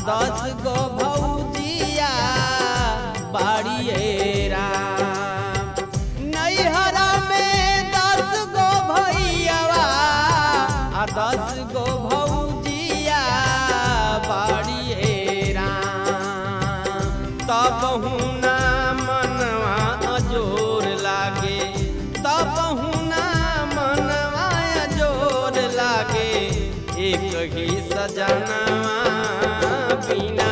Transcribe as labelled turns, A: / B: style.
A: 10 गो भौजिया बाड़िए राम। नैहरा में 10 गो भैयावा 10 गो भौजिया बाड़िए राम। तब हुना मनवा अजोर लागे, तब हुना मनवा अजोर लागे। एक ही सजनवा बिना